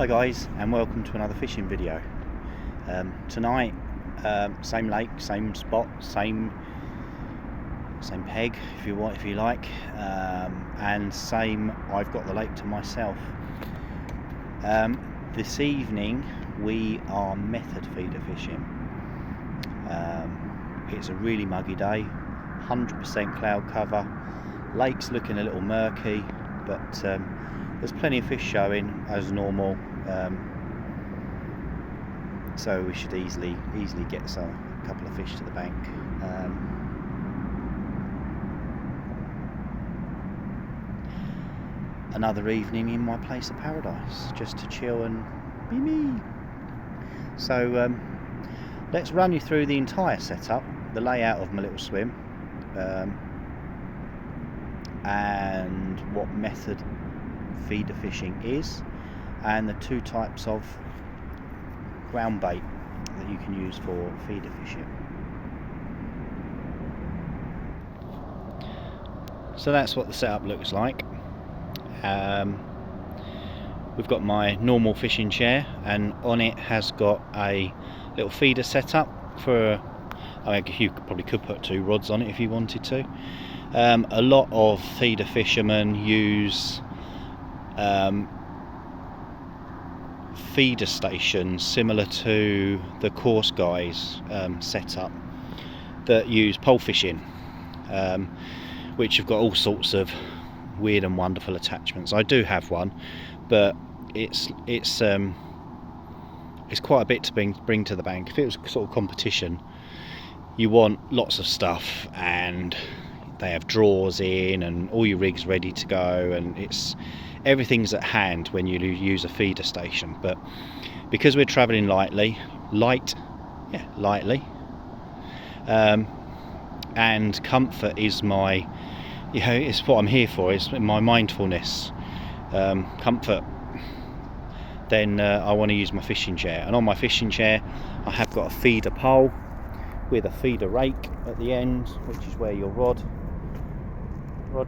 Hi guys, and welcome to another fishing video. Tonight, same lake, same spot, same peg if you like, and same. I've got the lake to myself. This evening we are method feeder fishing. It's a really muggy day, 100% cloud cover. Lake's looking a little murky, but there's plenty of fish showing as normal, so we should easily get a couple of fish to the bank. Another evening in my place of paradise, just to chill and be me. So let's run you through the entire setup, the layout of my little swim, and what method feeder fishing is, and the two types of ground bait that you can use for feeder fishing. So that's what the setup looks like. We've got my normal fishing chair, and on it has got a little feeder setup for, you probably could put two rods on it if you wanted to. A lot of feeder fishermen use feeder stations similar to the course guys setup that use pole fishing, which have got all sorts of weird and wonderful attachments. I do have one, but it's quite a bit to bring to the bank. If it was sort of competition, you want lots of stuff, and they have drawers in and all your rigs ready to go, and everything's at hand when you use a feeder station. But because we're traveling lightly, and comfort is my, it's what I'm here for, is my mindfulness, comfort, then I want to use my fishing chair. And on my fishing chair I have got a feeder pole with a feeder rake at the end, which is where your rod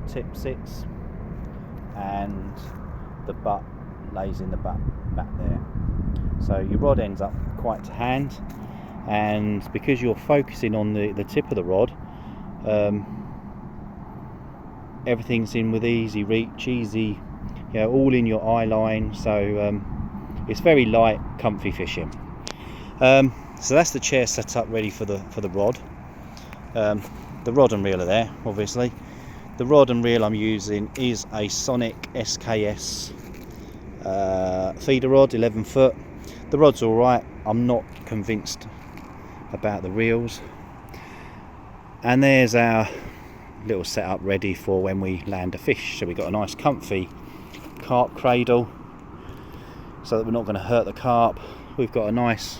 tip sits, and the butt lays in the back there. So your rod ends up quite to hand, and because you're focusing on the tip of the rod, everything's in with easy reach, all in your eye line. So it's very light, comfy fishing. So that's the chair set up ready for the rod. The rod and reel are there, obviously. The rod and reel I'm using is a Sonic SKS feeder rod, 11 foot. The rod's alright, I'm not convinced about the reels. And there's our little setup ready for when we land a fish. So we've got a nice comfy carp cradle so that we're not going to hurt the carp. We've got a nice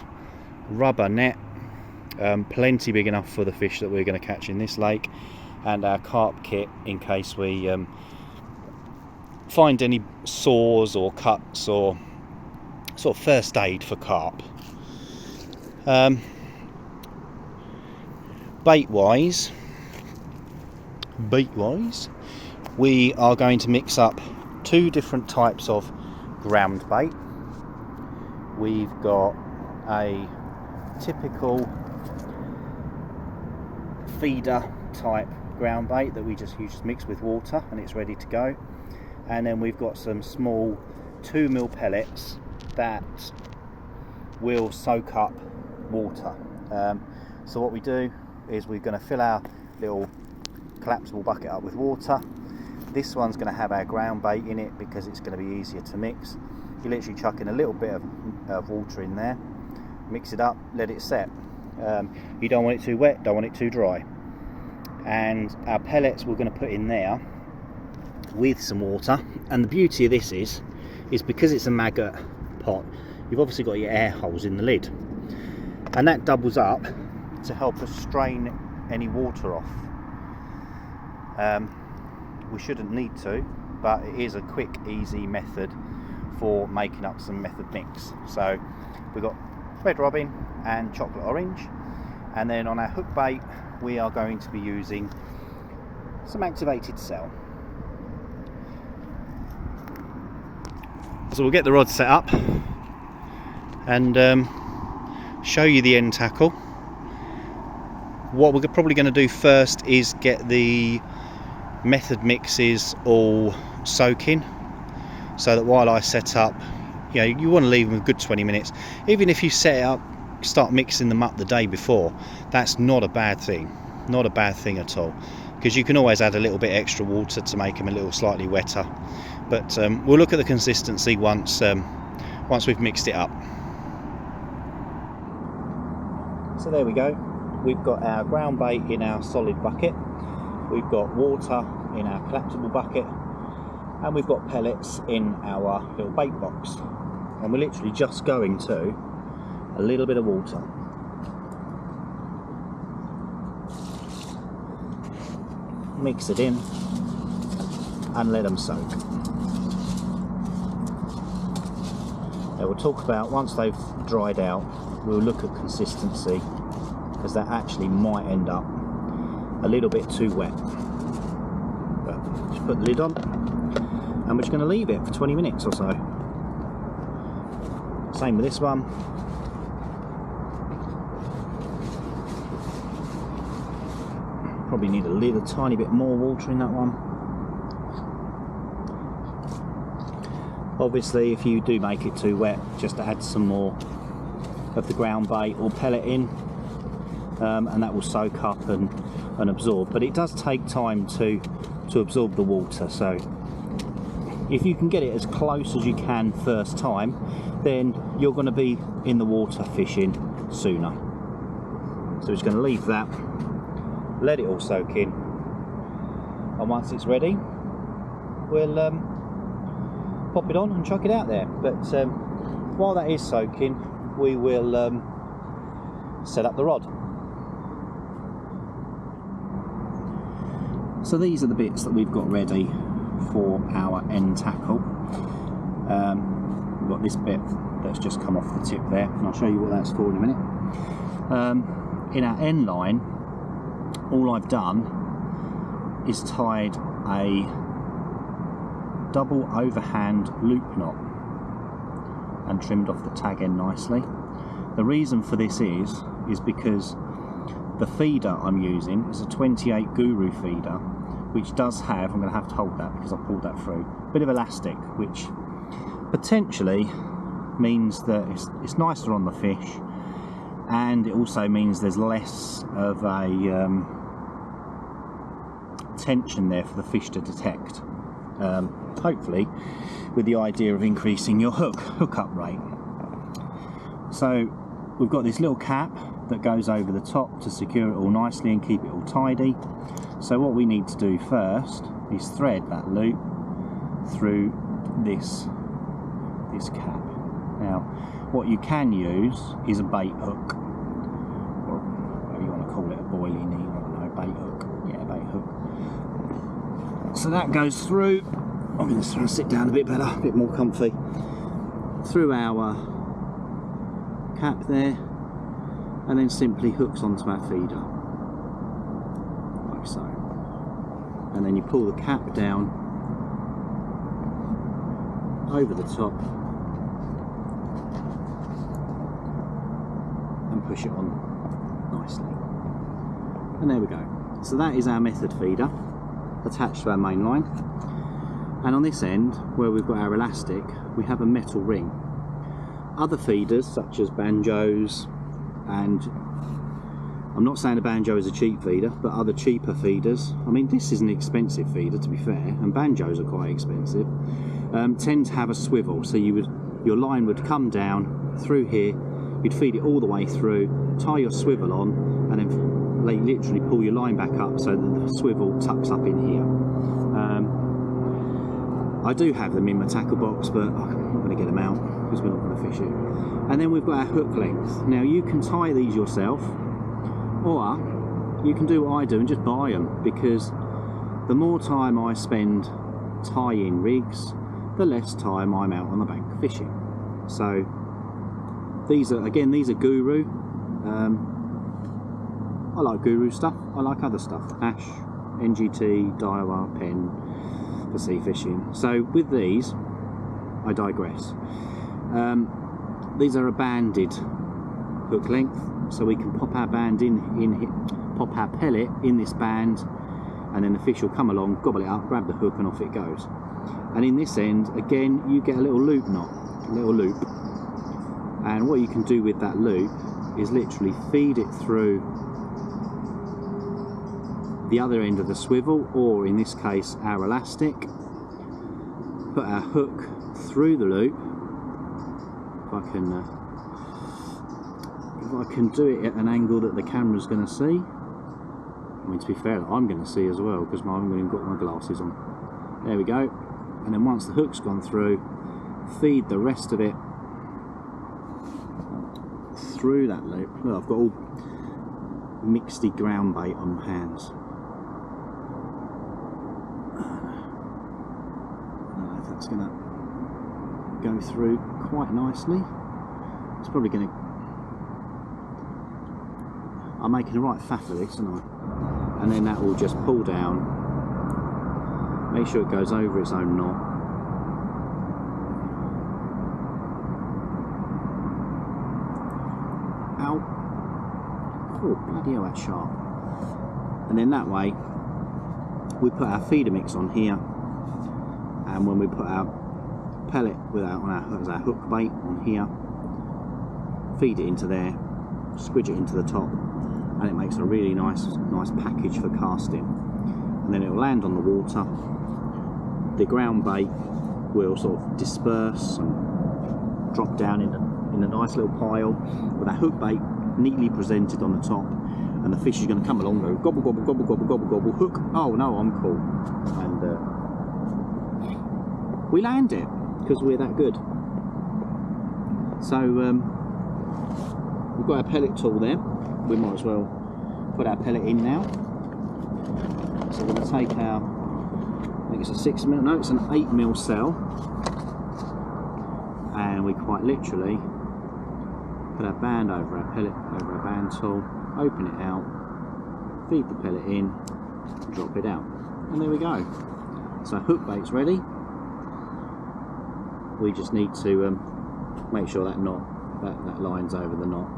rubber net, plenty big enough for the fish that we're going to catch in this lake, and our carp kit in case we find any sores or cuts, or sort of first aid for carp. Bait wise, we are going to mix up two different types of ground bait. We've got a typical feeder type ground bait that you just mix with water and it's ready to go, and then we've got some small 2mm pellets that will soak up water. So what we do is we're going to fill our little collapsible bucket up with water. This one's going to have our ground bait in it because it's going to be easier to mix. You literally chuck in a little bit of water in there, mix it up, let it set. You don't want it too wet, don't want it too dry. And our pellets we're going to put in there with some water. And the beauty of this is because it's a maggot pot, you've obviously got your air holes in the lid, and that doubles up to help us strain any water off. We shouldn't need to, but it is a quick, easy method for making up some method mix. So we've got red robin and chocolate orange, and then on our hook bait we are going to be using some activated cell. So we'll get the rod set up, and show you the end tackle. What we're probably going to do first is get the method mixes all soaking, so that while I set up, you know, you want to leave them a good 20 minutes. Even if you set it up, start mixing them up the day before, that's not a bad thing, not a bad thing at all, because you can always add a little bit extra water to make them a little slightly wetter. But we'll look at the consistency once we've mixed it up. So there we go, we've got our ground bait in our solid bucket, we've got water in our collapsible bucket, and we've got pellets in our little bait box, and we're literally just going to a little bit of water. Mix it in and let them soak. Now we'll talk about, once they've dried out, we'll look at consistency, because that actually might end up a little bit too wet. But just put the lid on, and we're just going to leave it for 20 minutes or so. Same with this one. Probably need a tiny bit more water in that one. Obviously, if you do make it too wet, just add some more of the ground bait or pellet in, and that will soak up and absorb. But it does take time to absorb the water, so if you can get it as close as you can first time, then you're going to be in the water fishing sooner. So we're just going to leave that, let it all soak in, and once it's ready, we'll pop it on and chuck it out there. But while that is soaking, we will set up the rod. So these are the bits that we've got ready for our end tackle. We've got this bit that's just come off the tip there, and I'll show you what that's for in a minute. In our end line, all I've done is tied a double overhand loop knot and trimmed off the tag end nicely. The reason for this is because the feeder I'm using is a 28 Guru feeder, which does have, I'm going to have to hold that because I pulled that through, a bit of elastic, which potentially means that it's nicer on the fish, and it also means there's less of a tension there for the fish to detect, hopefully with the idea of increasing your hookup rate. So we've got this little cap that goes over the top to secure it all nicely and keep it all tidy. So what we need to do first is thread that loop through this cap. Now what you can use is a bait hook, or whatever you want to call it, a boilie knee, I don't know, bait hook, yeah, bait hook. So that goes through, I'm going to sit down a bit better, a bit more comfy, through our cap there, and then simply hooks onto our feeder, like so. And then you pull the cap down over the top and push it on nicely. And there we go. So that is our method feeder attached to our main line. And on this end, where we've got our elastic, we have a metal ring. Other feeders, such as banjos, and I'm not saying a banjo is a cheap feeder, but other cheaper feeders, I mean this is an expensive feeder to be fair, and banjos are quite expensive, tend to have a swivel, so your line would come down through here, you'd feed it all the way through, tie your swivel on, and then literally pull your line back up so that the swivel tucks up in here. I do have them in my tackle box, but I'm not going to get them out because we're not going to fish it. And then we've got our hook length. Now you can tie these yourself, or you can do what I do and just buy them, because the more time I spend tying rigs, the less time I'm out on the bank fishing. So these are Guru. I like Guru stuff, I like other stuff, Ash, NGT, Daiwa, Pen, sea fishing. So with these, I digress. these are a banded hook length, so we can pop our band pop our pellet in this band, and then the fish will come along, gobble it up, grab the hook, and off it goes. And in this end, again, you get a little loop knot, and what you can do with that loop is literally feed it through the other end of the swivel, or in this case our elastic, put our hook through the loop. If I can do it at an angle that the camera's going to see, I mean, to be fair, I'm going to see as well, because I haven't even got my glasses on. There we go. And then once the hook's gone through, feed the rest of it through that loop. Look, I've got all mixedy ground bait on my hands. I don't know if that's going to go through quite nicely. It's probably going to... I'm making a right faff of this, aren't I? And then that will just pull down. Make sure it goes over its own knot. Ow. Oh, bloody hell, that's sharp. And then that way, we put our feeder mix on here, and when we put our pellet as our hook bait on here, feed it into there, squidge it into the top, and it makes a really nice package for casting. And then it will land on the water. The ground bait will sort of disperse and drop down in a nice little pile with our hook bait neatly presented on the top, and the fish is going to come along, go gobble gobble gobble gobble gobble gobble, hook, oh no, I'm cool, and we land it because we're that good. So we've got our pellet tool there. We might as well put our pellet in now. So we're going to take our, I think it's a 6mm, no, it's an 8mm cell, and we quite literally put our band over our pellet, over our band tool, open it out, feed the pellet in, drop it out, and there we go. So hook bait's ready. We just need to make sure that knot, that line's over the knot,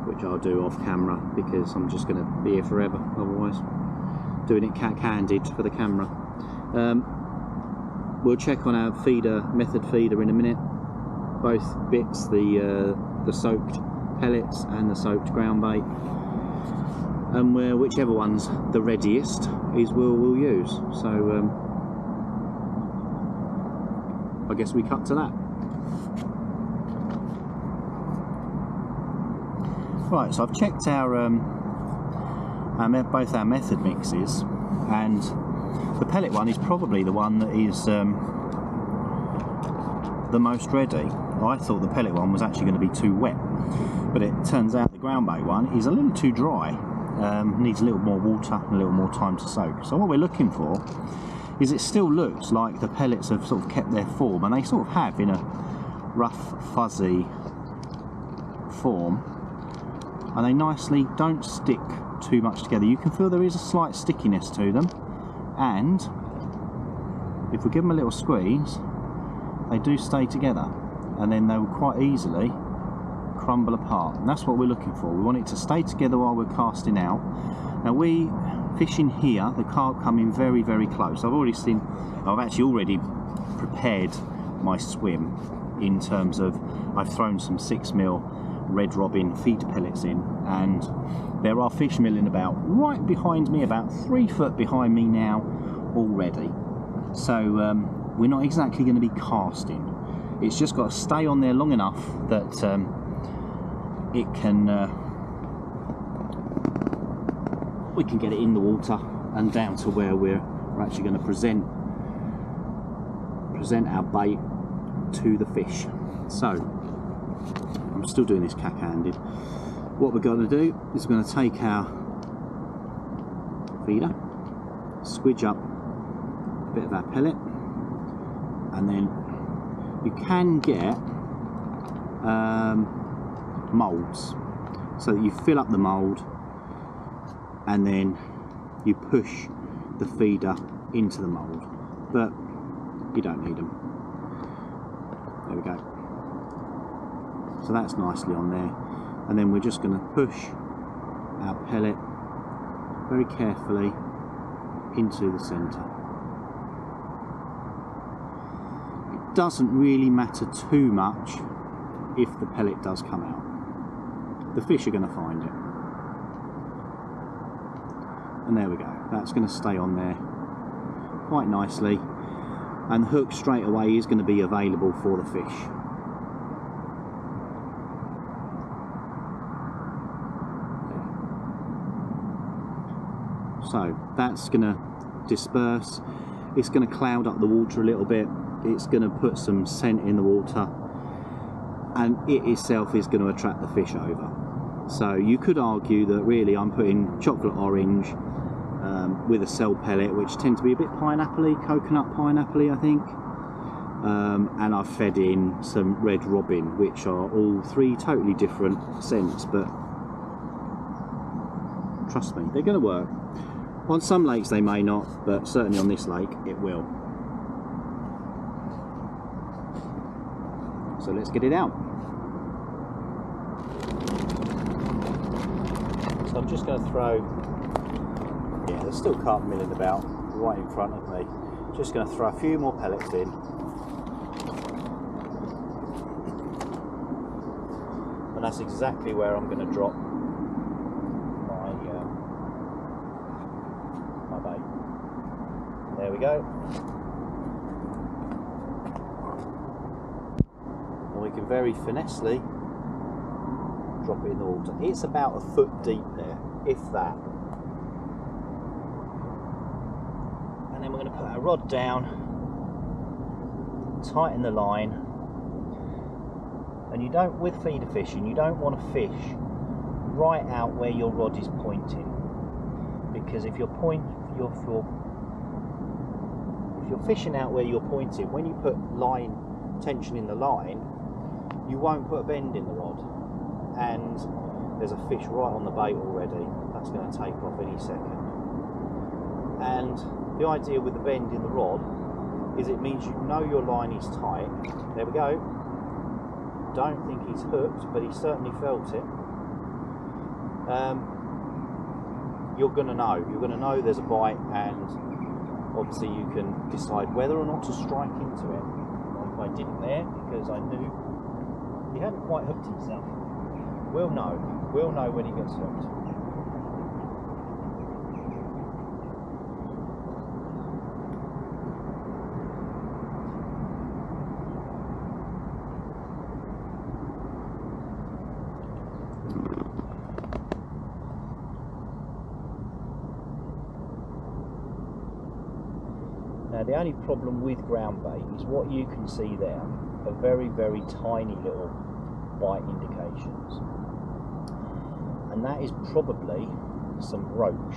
which I'll do off camera because I'm just going to be here forever otherwise, doing it cat-handed for the camera. We'll check on our method feeder in a minute. Both bits, the soaked pellets and the soaked ground bait, and whichever one's the readiest is we'll use. So I guess we cut to that. Right, so I've checked our both our method mixes, and the pellet one is probably the one that is the most ready. I thought the pellet one was actually going to be too wet, but it turns out the ground bait one is a little too dry. Needs a little more water and a little more time to soak. So what we're looking for is, it still looks like the pellets have sort of kept their form, and they sort of have in a rough fuzzy form, and they nicely don't stick too much together. You can feel there is a slight stickiness to them, and if we give them a little squeeze, they do stay together, and then they will quite easily crumble apart, and that's what we're looking for. We want it to stay together while we're casting out. Now we fish in here, the carp come in very, very close. I've actually already prepared my swim in terms of, I've thrown some 6mm red robin feed pellets in, and there are fish milling about right behind me, about 3 foot behind me now already. So we're not exactly going to be casting. It's just got to stay on there long enough that it can we can get it in the water and down to where we're actually going to present our bait to the fish. So I'm still doing this cack-handed. What we're going to do is we're going to take our feeder, squidge up a bit of our pellet, and then you can get moulds, so that you fill up the mould and then you push the feeder into the mould, but you don't need them. There we go. So that's nicely on there. And then we're just going to push our pellet very carefully into the centre. It doesn't really matter too much if the pellet does come out. The fish are going to find it. And there we go. That's going to stay on there quite nicely. And the hook straight away is going to be available for the fish. So that's going to disperse. It's going to cloud up the water a little bit. It's going to put some scent in the water, and it itself is going to attract the fish over. So you could argue that really I'm putting chocolate orange with a cell pellet, which tend to be a bit pineapple-y, coconut pineapple-y, I think. And I've fed in some red robin, which are all three totally different scents, but trust me, they're going to work. On some lakes they may not, but certainly on this lake it will. So let's get it out. So I'm just going to throw, yeah, there's still carp milling about right in front of me. Just going to throw a few more pellets in. And that's exactly where I'm going to drop my bait. There we go. And we can very finessely drop it in the water. It's about a foot deep there, if that. And then we're going to put our rod down, tighten the line, and you don't, with feeder fishing, you don't want to fish right out where your rod is pointing, because if you're fishing out where you're pointing, when you put line tension in the line, you won't put a bend in the rod, and there's a fish right on the bait already. That's going to take off any second. And the idea with the bend in the rod is it means you know your line is tight. There we go. Don't think he's hooked, but he certainly felt it. You're going to know there's a bite, and obviously you can decide whether or not to strike into it, like I didn't there, because I knew he hadn't quite hooked himself. We'll know when he gets hooked. Now the only problem with ground bait is what you can see there are very, very tiny little bite indications, and that is probably some roach,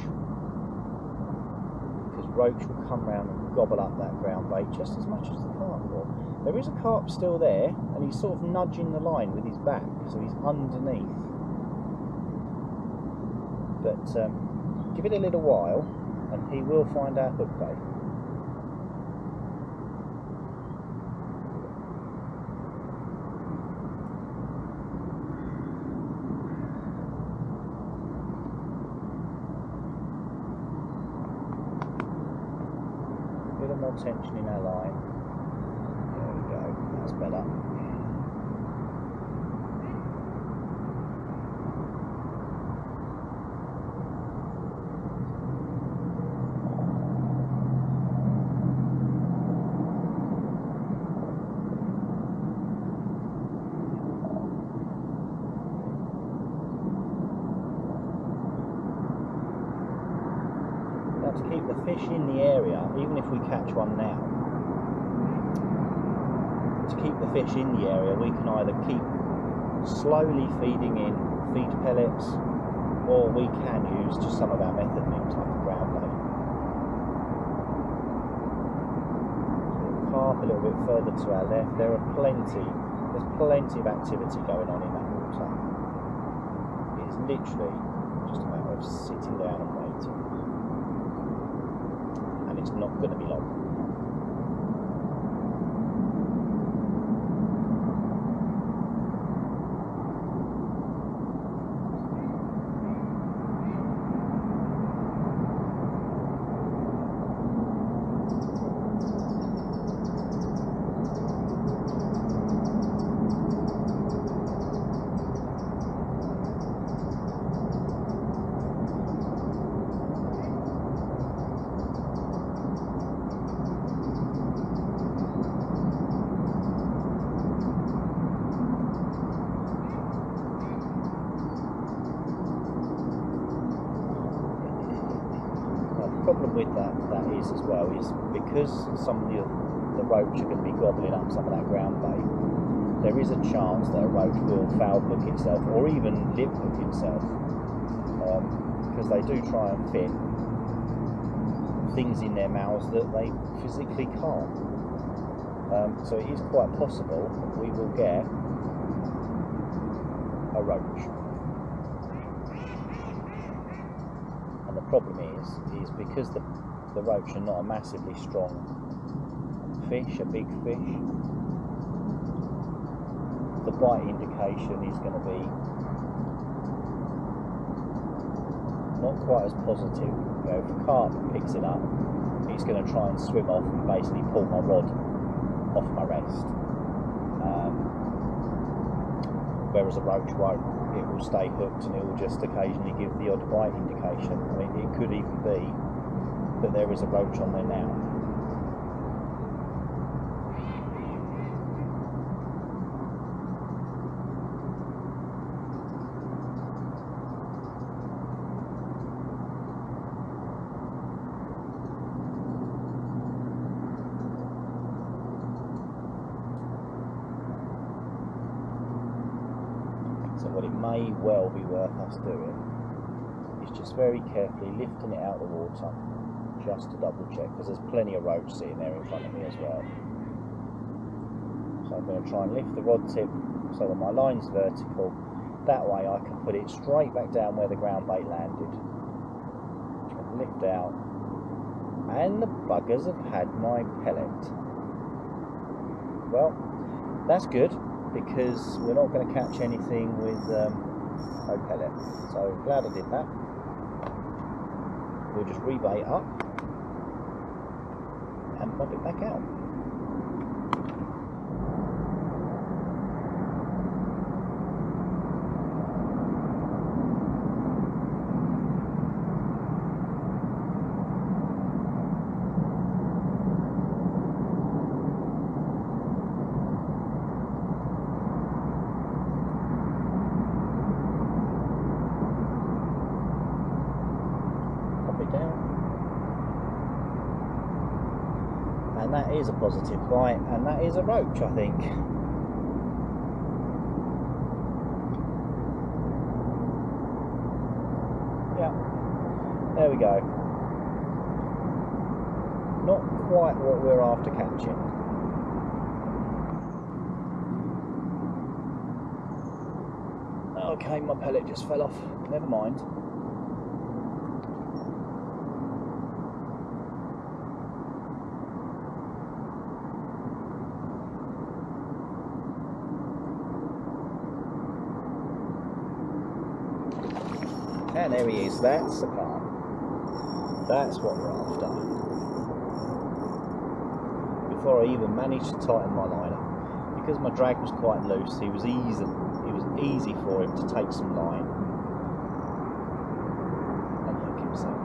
because roach will come around and gobble up that ground bait just as much as the carp will. There is a carp still there, and he's sort of nudging the line with his back, so he's underneath, but give it a little while and he will find our hook bait. More tension in our line. There we go, that's better. To keep the fish in the area, even if we catch one now, to keep the fish in the area, we can either keep slowly feeding in feed pellets, or we can use just some of our method mix like the ground bait. So the carp a little bit further to our left. There's plenty of activity going on in that water. It's literally just a matter of sitting down and waiting. It's not going to be long. problem with that is as well is because some of the roach are going to be gobbling up some of that ground bait, there is a chance that a roach will foul hook itself or even lip hook itself, because they do try and fit things in their mouths that they physically can't. So it is quite possible that we will get a roach. And the problem is because the roach are not a massively strong fish, a big fish, the bite indication is going to be not quite as positive. You know, if a carp picks it up, it's going to try and swim off and basically pull my rod off my rest. Whereas a roach won't. It will stay hooked and it will just occasionally give the odd bite indication. I mean, it could even be that there is a roach on there now. So what it may well be worth us doing is just very carefully lifting it out of the water, just to double check, because there's plenty of roach sitting there in front of me as well. So I'm going to try and lift the rod tip so that my line's vertical. That way I can put it straight back down where the ground bait landed. And lift out, and the buggers have had my pellet. Well, that's good, because we're not going to catch anything with no pellet. So glad I did that. We'll just rebait up and pop it back out. And that is a positive bite, and that is a roach, I think. Yeah, there we go. Not quite what we're after catching. Okay, my pellet just fell off. Never mind. And there he is, that's the carp. That's what we're after. Before I even managed to tighten my line up, because my drag was quite loose, it was easy for him to take some line and hook himself.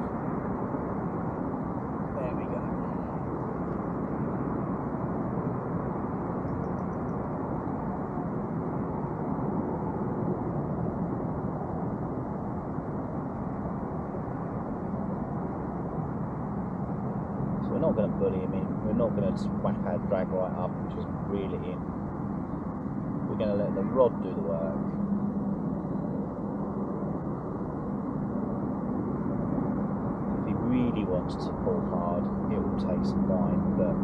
There we go. We're not going to bully him in, we're not going to whack our drag right up and just reel it in. We're going to let the rod do the work. If he really wants to pull hard, it will take some line, but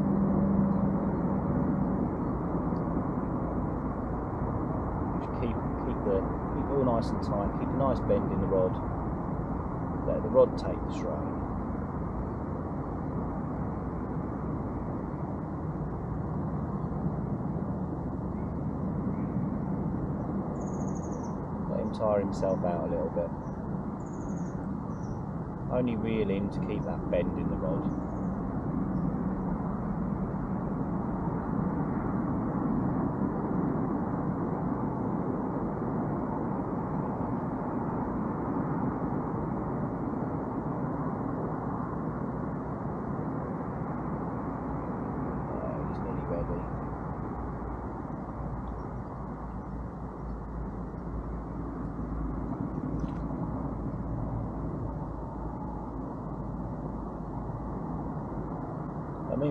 just keep it all nice and tight, keep a nice bend in the rod, let the rod take the strain. Tire himself out a little bit. Only reel in to keep that bend in the rod. He's nearly ready.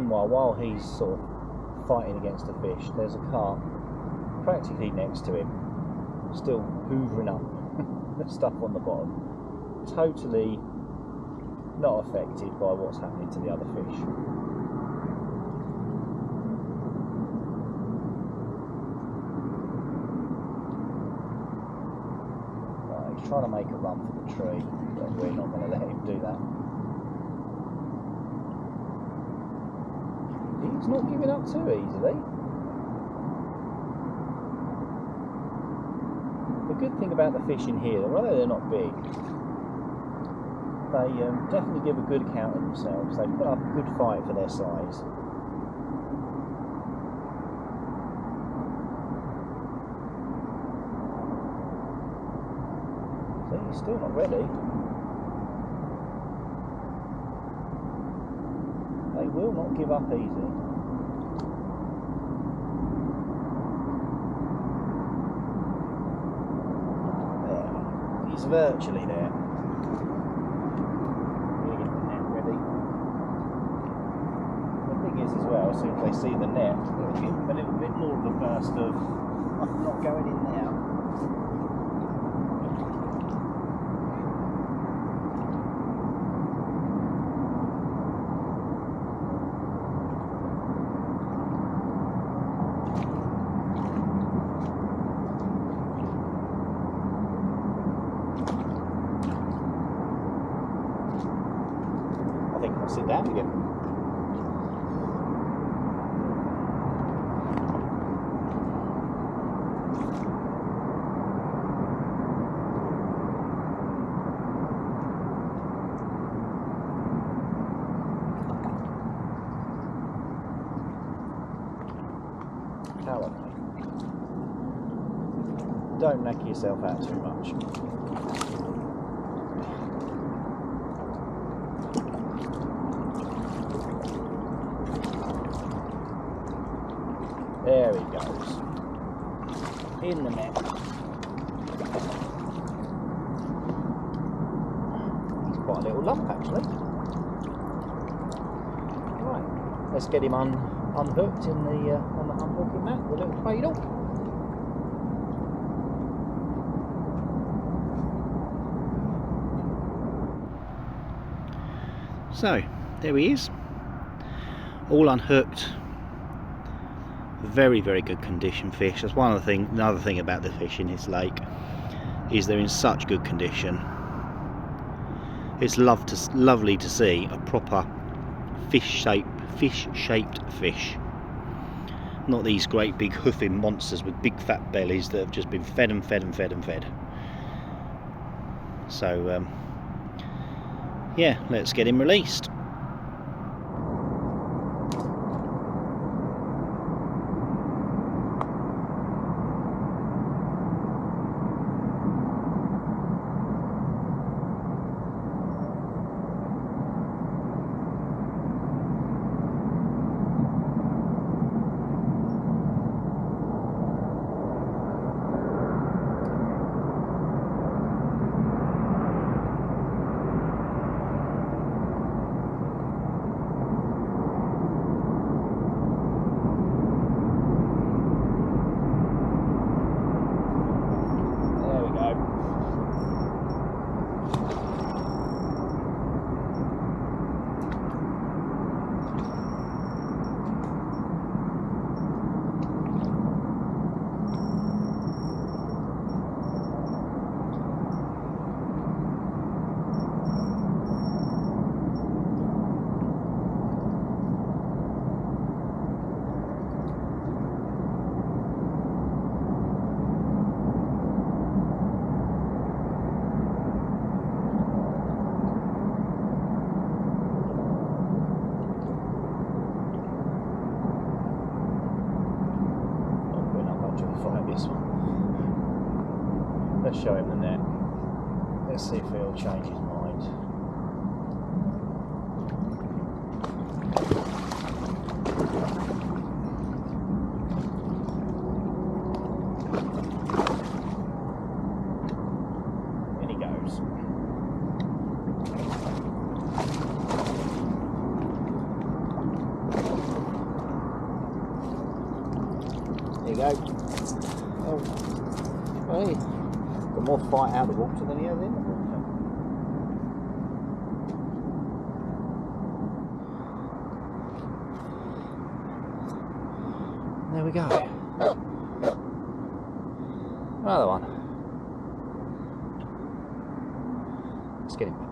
meanwhile, while he's sort of fighting against the fish, there's a carp practically next to him, still hoovering up the stuff on the bottom, totally not affected by what's happening to the other fish. Right, he's trying to make a run for the tree, but we're not going to let him do that. He's not giving up too easily. The good thing about the fish in here, although they're not big, they definitely give a good account of themselves. They put up a good fight for their size. See, he's still not ready. They will not give up easy. There, he's virtually there. We'll get the net ready. The thing is as well, as soon as they see the net, it'll give them a little bit more of a burst of, I'm not going in now. I think I'll sit down again. How are they? Don't knack yourself out too much. There he goes. In the net. He's quite a little lump actually. Right, let's get him unhooked in the on the unhooking mat, the little cradle. So there he is, all unhooked. Very, very good condition fish. That's one of the thing. Another thing about the fish in this lake is they're in such good condition. It's lovely to see a proper fish-shaped fish. Not these great big hoofing monsters with big fat bellies that have just been fed and fed and fed and fed. So yeah, let's get him released. Let's show him the net. Let's see if he'll change his mind. In he goes. There you go. Oh. Hey. Got more fight out of the water than he has in the water. There we go. Another one. Let's get him back.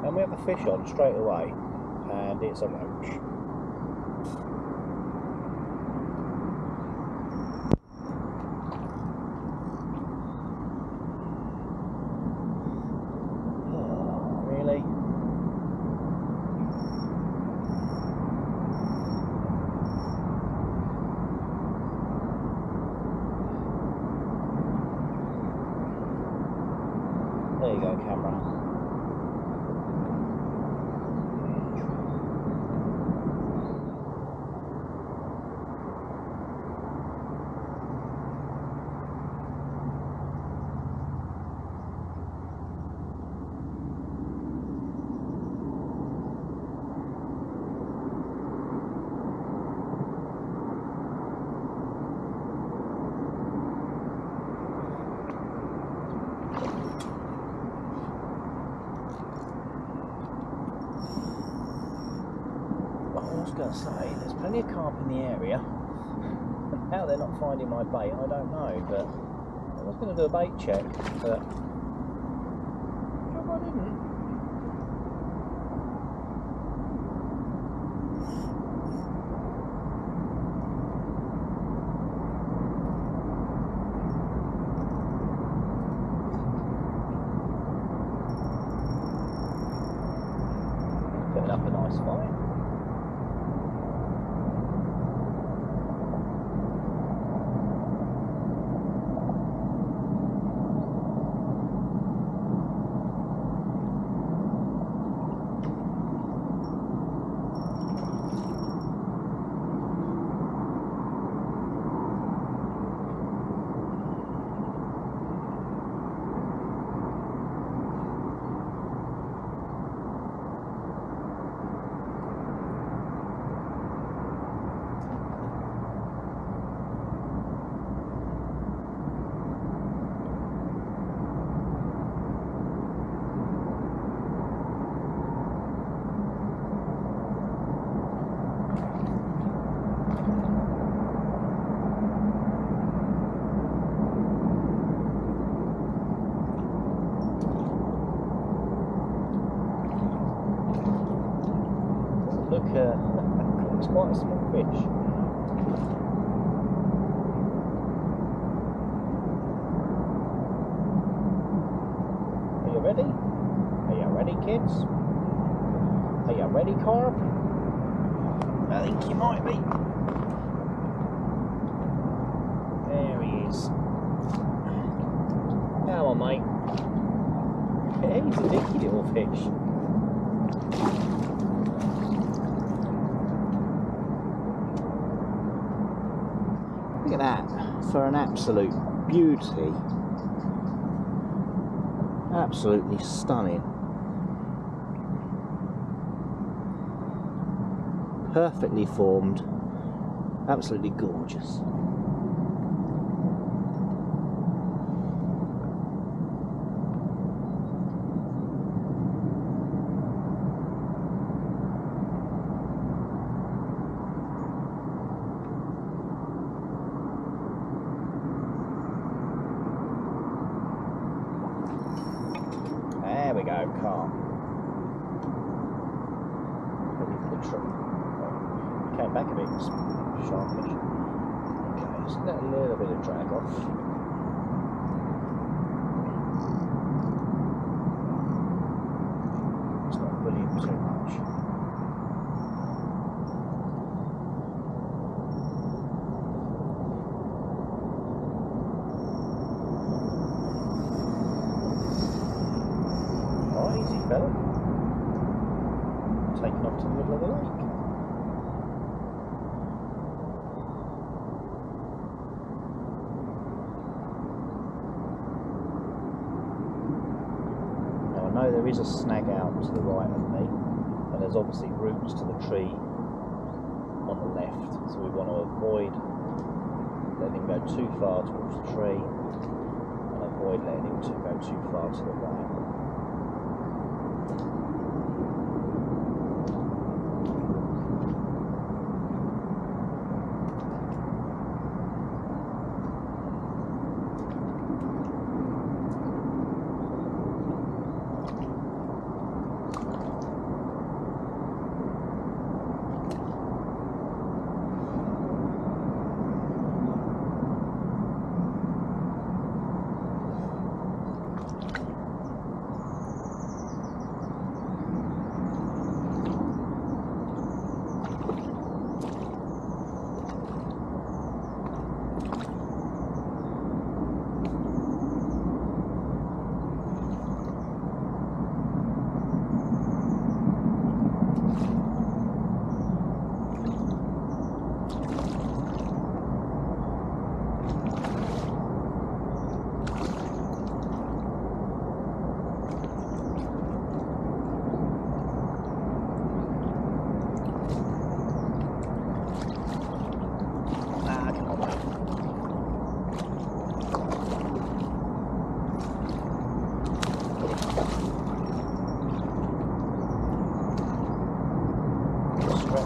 And we have a fish on straight away, and it's a roach. Oh, really? There you go, camera. I was going to say, there's plenty of carp in the area, and how they're not finding my bait, I don't know, but I was going to do a bait check, but I didn't. Putting up a nice fight. Look, it's quite a small fish. Are you ready? Are you ready, kids? Are you ready, carp? I think you might be. There he is. Come on, mate. He's a dicky little fish. Look at that, for an absolute beauty. Absolutely stunning. Perfectly formed, absolutely gorgeous. There we go, carp. Came back a bit sharpish. Okay, just let a little bit of drag off. It's not bullying too much. Right. fella. Taking off to the middle of the lake. Now I know there is a snag out to the right of me, and there's obviously roots to the tree on the left, so we want to avoid letting him go too far towards the tree and avoid letting him go too far to the right.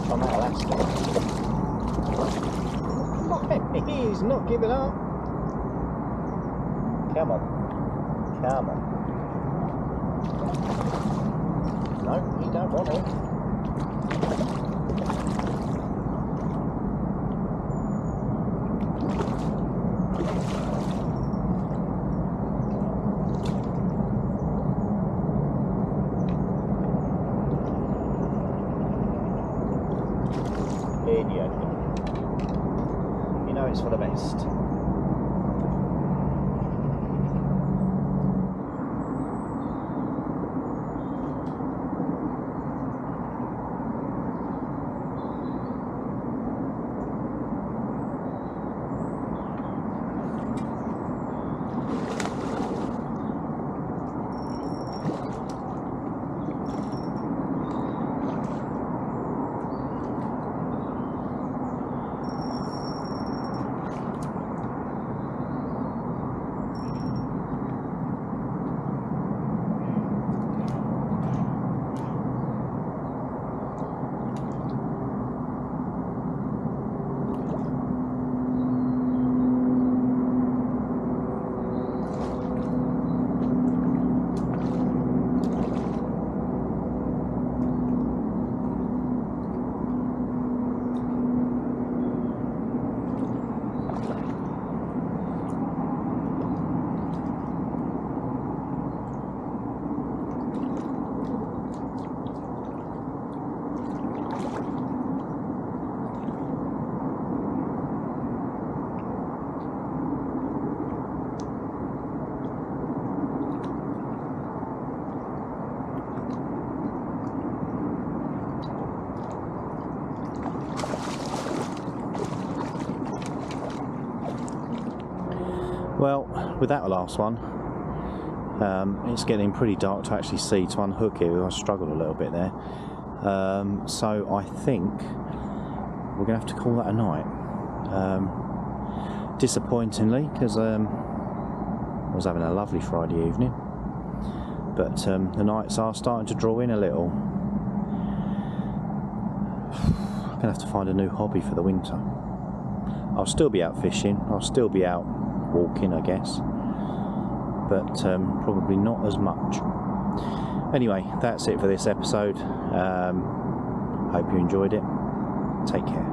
On that elastic. He's not giving up. Come on. Come on. No, he don't want it. Idiot. You know it's for the best. Well, with that last one, it's getting pretty dark to actually see to unhook it. I struggled a little bit there. So I think we're going to have to call that a night. Disappointingly, because I was having a lovely Friday evening, but the nights are starting to draw in a little. I'm going to have to find a new hobby for the winter. I'll still be out fishing, I'll still be out walking, I guess, but probably not as much. Anyway, that's it for this episode. Hope you enjoyed it. Take care.